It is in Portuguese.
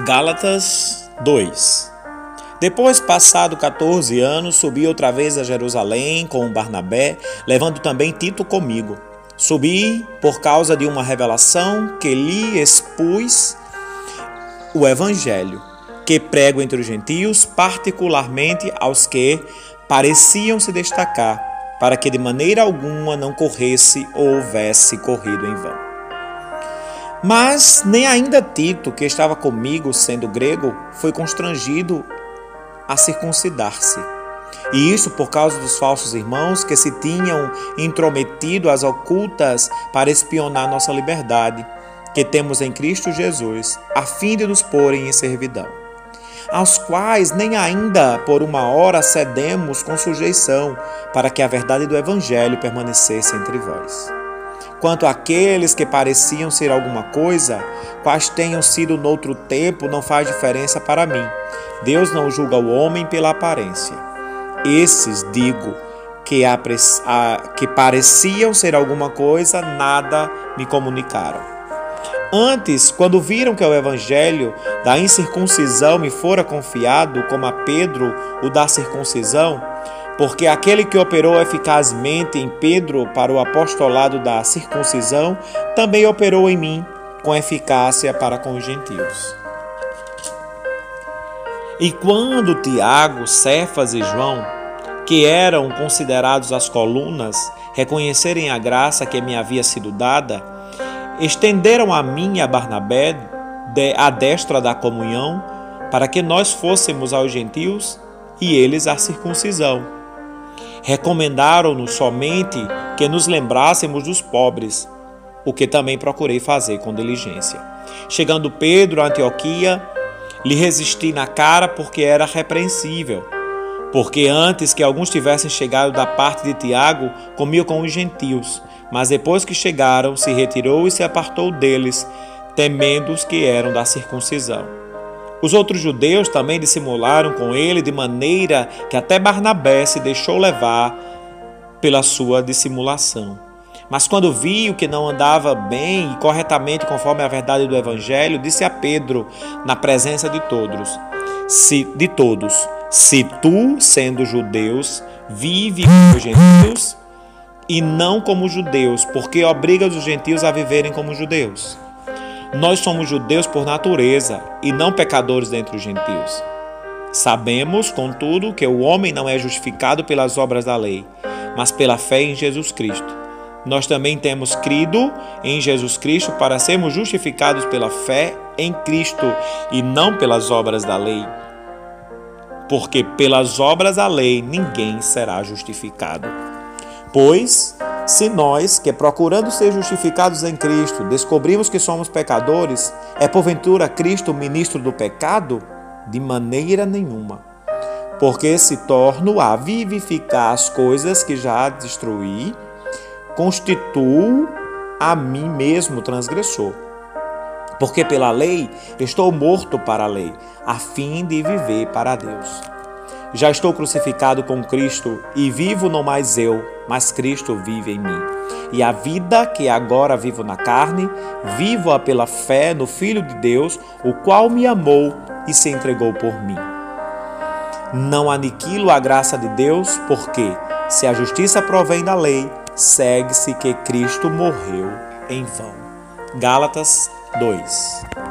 Gálatas 2. Depois, passado 14 anos, subi outra vez a Jerusalém com Barnabé, levando também Tito comigo. Subi por causa de uma revelação que lhe expus o Evangelho, que prego entre os gentios, particularmente aos que pareciam se destacar, para que de maneira alguma não corresse ou houvesse corrido em vão. Mas nem ainda Tito, que estava comigo, sendo grego, foi constrangido a circuncidar-se. E isso por causa dos falsos irmãos que se tinham intrometido às ocultas para espionar nossa liberdade, que temos em Cristo Jesus, a fim de nos porem em servidão, aos quais nem ainda por uma hora cedemos com sujeição, para que a verdade do Evangelho permanecesse entre vós. Quanto àqueles que pareciam ser alguma coisa, quais tenham sido noutro tempo, não faz diferença para mim. Deus não julga o homem pela aparência. Esses, digo, que pareciam ser alguma coisa, nada me comunicaram. Antes, quando viram que o evangelho da incircuncisão me fora confiado, como a Pedro o da circuncisão, porque aquele que operou eficazmente em Pedro para o apostolado da circuncisão, também operou em mim com eficácia para com os gentios. E quando Tiago, Cefas e João, que eram considerados as colunas, reconhecerem a graça que me havia sido dada, estenderam a mim e a Barnabé a destra da comunhão, para que nós fôssemos aos gentios e eles à circuncisão. Recomendaram-nos somente que nos lembrássemos dos pobres, o que também procurei fazer com diligência. Chegando Pedro a Antioquia, lhe resisti na cara porque era repreensível, porque antes que alguns tivessem chegado da parte de Tiago, comia com os gentios, mas depois que chegaram, se retirou e se apartou deles, temendo os que eram da circuncisão. Os outros judeus também dissimularam com ele, de maneira que até Barnabé se deixou levar pela sua dissimulação. Mas quando viu que não andava bem e corretamente conforme a verdade do Evangelho, disse a Pedro, na presença de todos, se tu, sendo judeus, vive como os gentios e não como judeus, porque obrigas os gentios a viverem como judeus. Nós somos judeus por natureza e não pecadores dentre os gentios. Sabemos, contudo, que o homem não é justificado pelas obras da lei, mas pela fé em Jesus Cristo. Nós também temos crido em Jesus Cristo para sermos justificados pela fé em Cristo e não pelas obras da lei. Porque pelas obras da lei ninguém será justificado. Pois, se nós, que procurando ser justificados em Cristo, descobrimos que somos pecadores, é porventura Cristo o ministro do pecado? De maneira nenhuma. Porque se torno a vivificar as coisas que já destruí, constituo a mim mesmo transgressor. Porque pela lei estou morto para a lei, a fim de viver para Deus. Já estou crucificado com Cristo e vivo não mais eu, mas Cristo vive em mim. E a vida que agora vivo na carne, vivo-a pela fé no Filho de Deus, o qual me amou e se entregou por mim. Não aniquilo a graça de Deus, porque, se a justiça provém da lei, segue-se que Cristo morreu em vão. Gálatas 2.